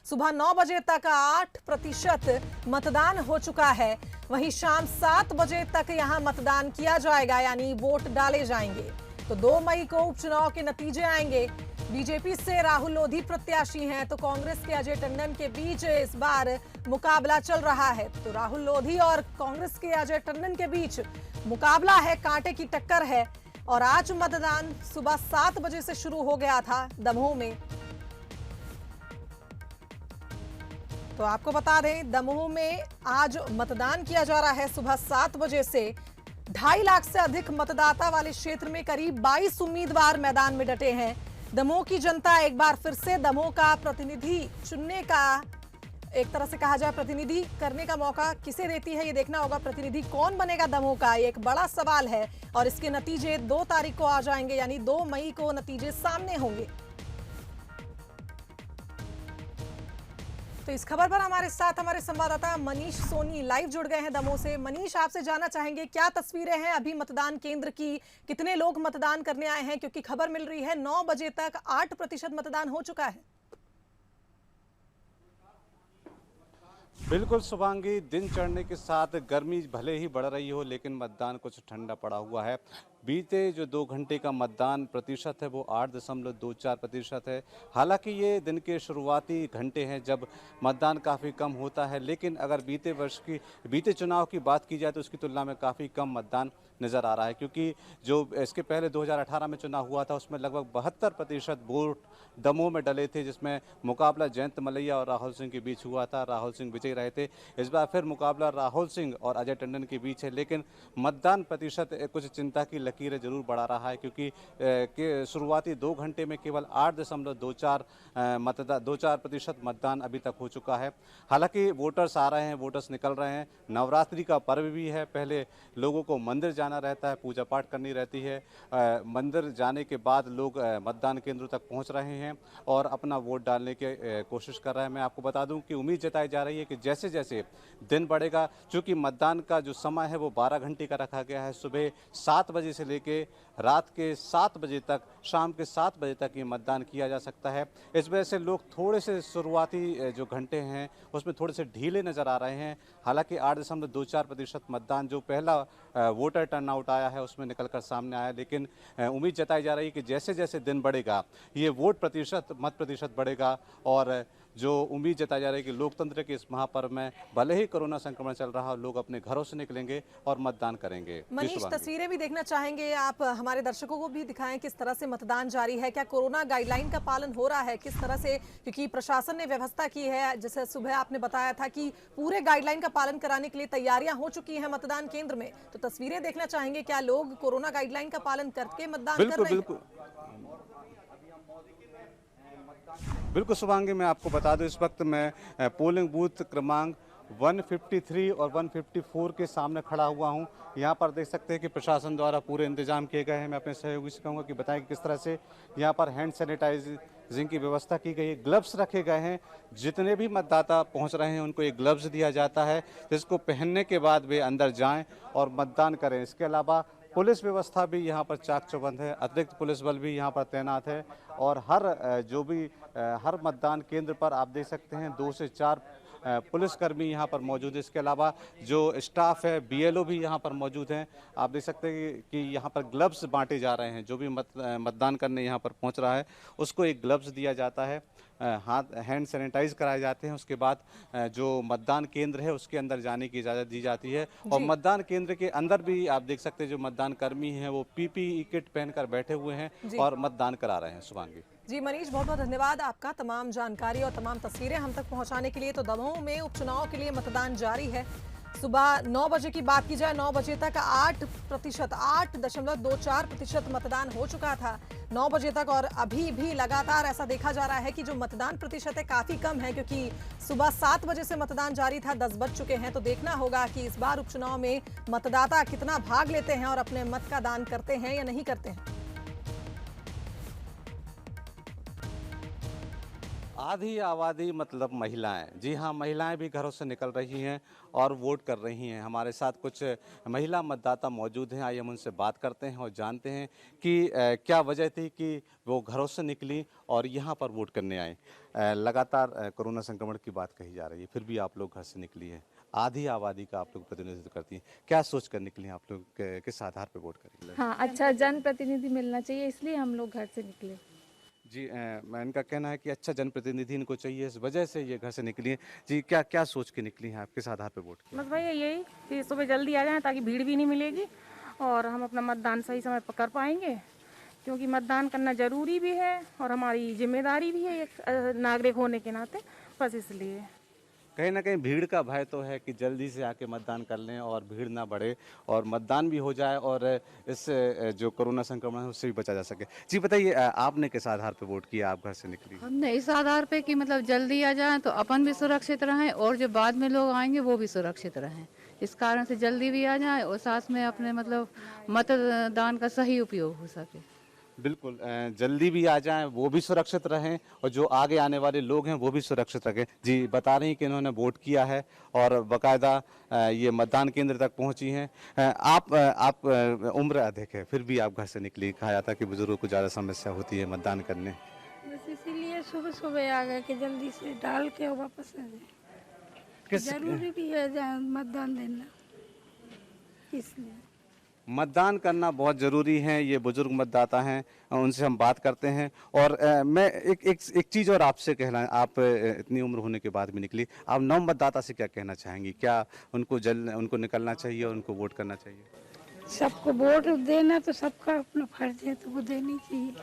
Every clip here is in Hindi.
सुबह 9 बजे तक 8% मतदान हो चुका है। वहीं शाम 7 बजे तक यहां मतदान किया जाएगा, यानी वोट डाले जाएंगे। तो 2 मई को उपचुनाव के नतीजे आएंगे। बीजेपी से राहुल लोधी प्रत्याशी हैं, तो कांग्रेस के अजय टंडन के बीच इस बार मुकाबला चल रहा है। तो राहुल लोधी और कांग्रेस के अजय टंडन के बीच मुकाबला है, कांटे की टक्कर है। और आज मतदान सुबह 7 बजे से शुरू हो गया था दमोह में। तो आपको बता दें, दमोह में आज मतदान किया जा रहा है सुबह 7 बजे से। 2.5 लाख से अधिक मतदाता वाले क्षेत्र में करीब 22 उम्मीदवार मैदान में डटे हैं। दमोह की जनता एक बार फिर से दमोह का प्रतिनिधि चुनने का, एक तरह से कहा जाए प्रतिनिधि करने का मौका किसे देती है, ये देखना होगा। प्रतिनिधि कौन बनेगा दमोह का, ये एक बड़ा सवाल है। और इसके नतीजे 2 तारीख को आ जाएंगे, यानी 2 मई को नतीजे सामने होंगे। तो इस खबर पर हमारे साथ हमारे संवाददाता मनीष सोनी लाइव जुड़ गए हैं दमोह से। मनीष, आपसे जानना चाहेंगे क्या तस्वीरें हैं अभी मतदान केंद्र की, कितने लोग मतदान करने आए हैं? क्योंकि खबर मिल रही है 9 बजे तक 8% मतदान हो चुका है। बिल्कुल शुभांगी, दिन चढ़ने के साथ गर्मी भले ही बढ़ रही हो, लेकिन मतदान कुछ ठंडा पड़ा हुआ है। बीते जो 2 घंटे का मतदान प्रतिशत है वो 8.24% है। हालांकि ये दिन के शुरुआती घंटे हैं जब मतदान काफ़ी कम होता है, लेकिन अगर बीते चुनाव की बात की जाए तो उसकी तुलना में काफ़ी कम मतदान नज़र आ रहा है। क्योंकि जो इसके पहले 2018 में चुनाव हुआ था उसमें लगभग 72% वोट दमोह में डले थे, जिसमें मुकाबला जयंत मलैया और राहुल सिंह के बीच हुआ था। राहुल सिंह विजयी रहे थे। इस बार फिर मुकाबला राहुल सिंह और अजय टंडन के बीच है, लेकिन मतदान प्रतिशत कुछ चिंता की लकीरें जरूर बढ़ा रहा है। क्योंकि शुरुआती 2 घंटे में केवल 8.24% मतदान अभी तक हो चुका है। हालांकि वोटर्स आ रहे हैं, वोटर्स निकल रहे हैं। नवरात्रि का पर्व भी है, पहले लोगों को मंदिर जाना रहता है, पूजा पाठ करनी रहती है। मंदिर जाने के बाद लोग मतदान केंद्र तक पहुंच रहे हैं और अपना वोट डालने की कोशिश कर रहे हैं। मैं आपको बता दूं कि उम्मीद जताई जा रही है कि जैसे जैसे दिन बढ़ेगा, चूंकि मतदान का जो समय है वो 12 घंटे का रखा गया है, सुबह 7 बजे से लेके रात के 7 बजे तक, शाम के 7 बजे तक ये मतदान किया जा सकता है। इस वजह से लोग थोड़े से शुरुआती जो घंटे हैं उसमें थोड़े से ढीले नज़र आ रहे हैं। हालांकि 8.24% मतदान जो पहला वोटर टर्नआउट आया है उसमें निकलकर सामने आया, लेकिन उम्मीद जताई जा रही है कि जैसे जैसे दिन बढ़ेगा ये मत प्रतिशत बढ़ेगा। और जो उम्मीद जताई जा रही है कि लोकतंत्र के इस महापर्व में भले ही कोरोना संक्रमण चल रहा हो, लोग अपने घरों से निकलेंगे और मतदान करेंगे। मनीष, तस्वीरें भी देखना चाहेंगे आप, हमारे दर्शकों को भी दिखाएं किस तरह से मतदान जारी है। क्या कोरोना गाइडलाइन का पालन हो रहा है, किस तरह से? क्योंकि प्रशासन ने व्यवस्था की है, जैसे सुबह आपने बताया था कि पूरे गाइडलाइन का पालन कराने के लिए तैयारियां हो चुकी हैं मतदान केंद्र में। तो तस्वीरें देखना चाहेंगे, क्या लोग कोरोना गाइडलाइन का पालन करके मतदान कर रहे हैं? बिल्कुल शुभांगी, मैं आपको बता दूं इस वक्त मैं पोलिंग बूथ क्रमांक 153 और 154 के सामने खड़ा हुआ हूं। यहां पर देख सकते हैं कि प्रशासन द्वारा पूरे इंतजाम किए गए हैं। मैं अपने सहयोगी से कहूँगा कि बताएं कि किस तरह से यहां पर हैंड सैनिटाइजिंग की व्यवस्था की गई है। ग्लव्स रखे गए हैं, जितने भी मतदाता पहुंच रहे हैं उनको एक ग्लव्स दिया जाता है, जिसको पहनने के बाद वे अंदर जाएँ और मतदान करें। इसके अलावा पुलिस व्यवस्था भी यहाँ पर चाक चौबंद है, अतिरिक्त पुलिस बल भी यहाँ पर तैनात है। और हर मतदान केंद्र पर आप देख सकते हैं 2 से 4 पुलिसकर्मी यहाँ पर मौजूद है। इसके अलावा जो स्टाफ है, BLO भी यहाँ पर मौजूद हैं। आप देख सकते हैं कि यहाँ पर ग्लव्स बांटे जा रहे हैं। जो भी मतदान करने यहाँ पर पहुँच रहा है उसको एक ग्लव्स दिया जाता है, हाथ हैंड सैनिटाइज कराए जाते हैं। उसके बाद जो मतदान केंद्र है उसके अंदर जाने की इजाज़त दी जाती है। और मतदान केंद्र के अंदर भी आप देख सकते हैं जो मतदान कर्मी हैं वो PPE किट पहनकर बैठे हुए हैं और मतदान करा रहे हैं। शुभांगी जी, मनीष, बहुत बहुत धन्यवाद आपका तमाम जानकारी और तमाम तस्वीरें हम तक पहुंचाने के लिए। तो दमोह में उपचुनाव के लिए मतदान जारी है। सुबह 9 बजे की बात की जाए, 9 बजे तक 8.24% मतदान हो चुका था 9 बजे तक। और अभी भी लगातार ऐसा देखा जा रहा है कि जो मतदान प्रतिशत है काफी कम है, क्योंकि सुबह 7 बजे से मतदान जारी था, 10 बज चुके हैं। तो देखना होगा कि इस बार उपचुनाव में मतदाता कितना भाग लेते हैं और अपने मत का दान करते हैं या नहीं करते हैं। आधी आबादी मतलब महिलाएं। जी हाँ, महिलाएं भी घरों से निकल रही हैं और वोट कर रही हैं। हमारे साथ कुछ महिला मतदाता मौजूद हैं। आइए हम उनसे बात करते हैं और जानते हैं कि क्या वजह थी कि वो घरों से निकली और यहाँ पर वोट करने आए। लगातार कोरोना संक्रमण की बात कही जा रही है, फिर भी आप लोग घर से निकली हैं। आधी आबादी का आप लोग प्रतिनिधित्व करती हैं। क्या सोच कर निकली हैं आप लोग, किस आधार पर वोट करेंगे? हाँ, अच्छा जनप्रतिनिधि मिलना चाहिए, इसलिए हम लोग घर से निकले। जी, मैं इनका कहना है कि अच्छा जनप्रतिनिधि इनको चाहिए, इस वजह से ये घर से निकली हैं। जी, क्या क्या सोच के निकली हैं आप, किस आधार पर वोट किया? बस भैया यही कि सुबह जल्दी आ जाएं ताकि भीड़ भी नहीं मिलेगी और हम अपना मतदान सही समय पर कर पाएंगे, क्योंकि मतदान करना ज़रूरी भी है और हमारी जिम्मेदारी भी है एक नागरिक होने के नाते। बस इसलिए कहीं ना कहीं भीड़ का भय तो है कि जल्दी से आके मतदान कर लें और भीड़ ना बढ़े और मतदान भी हो जाए और इस जो कोरोना संक्रमण है उससे भी बचा जा सके। जी बताइए, आपने किस आधार पर वोट किया, आप घर से निकली? हमने इस आधार पे कि मतलब जल्दी आ जाए तो अपन भी सुरक्षित रहें और जो बाद में लोग आएंगे वो भी सुरक्षित रहें। इस कारण से जल्दी भी आ जाए और साथ में अपने मतलब मतदान का सही उपयोग हो सके। बिल्कुल, जल्दी भी आ जाएं, वो भी सुरक्षित रहें और जो आगे आने वाले लोग हैं वो भी सुरक्षित रखें। जी बता रही हैं कि इन्होंने वोट किया है और बाकायदा ये मतदान केंद्र तक पहुंची हैं। आप उम्र अधिक है, फिर भी आप घर से निकली। कहा जाता है कि बुजुर्गों को ज़्यादा समस्या होती है मतदान करने। बस इसीलिए सुबह सुबह आ गए कि जल्दी से डाल के वापस आ जाए। जरूरी भी है मतदान देना, इसलिए मतदान करना बहुत ज़रूरी है। ये बुजुर्ग मतदाता हैं, उनसे हम बात करते हैं। और मैं एक चीज़ और आपसे कहना, आप इतनी उम्र होने के बाद भी निकली, आप नव मतदाता से क्या कहना चाहेंगी? क्या उनको निकलना चाहिए और उनको वोट करना चाहिए? सबको वोट देना तो सबका अपना फर्ज है, तो वो देनी चाहिए।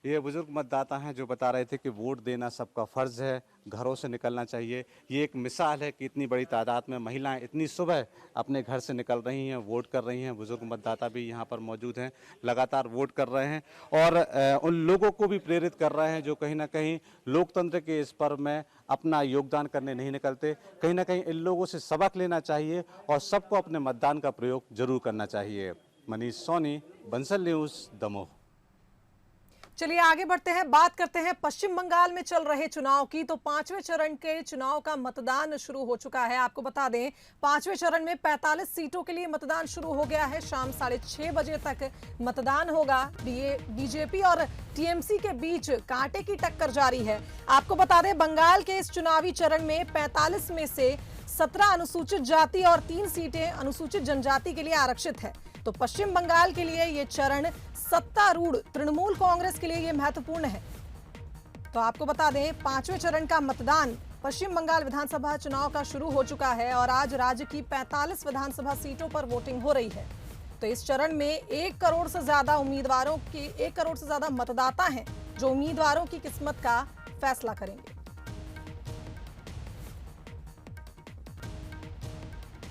ये बुजुर्ग मतदाता हैं जो बता रहे थे कि वोट देना सबका फ़र्ज है, घरों से निकलना चाहिए। ये एक मिसाल है कि इतनी बड़ी तादाद में महिलाएं इतनी सुबह अपने घर से निकल रही हैं, वोट कर रही हैं। बुजुर्ग मतदाता भी यहाँ पर मौजूद हैं, लगातार वोट कर रहे हैं और उन लोगों को भी प्रेरित कर रहे हैं जो कहीं ना कहीं लोकतंत्र के इस पर्व में अपना योगदान करने नहीं निकलते। कहीं ना कहीं इन लोगों से सबक लेना चाहिए और सबको अपने मतदान का प्रयोग जरूर करना चाहिए। मनीष सोनी, बंसल न्यूज़, दमोह। चलिए आगे बढ़ते हैं, बात करते हैं पश्चिम बंगाल में चल रहे चुनाव की। तो 5वें चरण के चुनाव का मतदान शुरू हो चुका है। आपको बता दें 5वें चरण में 45 सीटों के लिए मतदान शुरू हो गया है। शाम 6:30 बजे तक मतदान होगा। बीजेपी और टीएमसी के बीच कांटे की टक्कर जारी है। आपको बता दें बंगाल के इस चुनावी चरण में 45 में से 17 अनुसूचित जाति और 3 सीटें अनुसूचित जनजाति के लिए आरक्षित है। तो पश्चिम बंगाल के लिए ये चरण सत्तारूढ़ तृणमूल कांग्रेस के लिए ये महत्वपूर्ण है। तो आपको बता दें 5वें चरण का मतदान पश्चिम बंगाल विधानसभा चुनाव का शुरू हो चुका है और आज राज्य की 45 विधानसभा सीटों पर वोटिंग हो रही है। तो इस चरण में 1 करोड़ से ज्यादा मतदाता हैं जो उम्मीदवारों की किस्मत का फैसला करेंगे।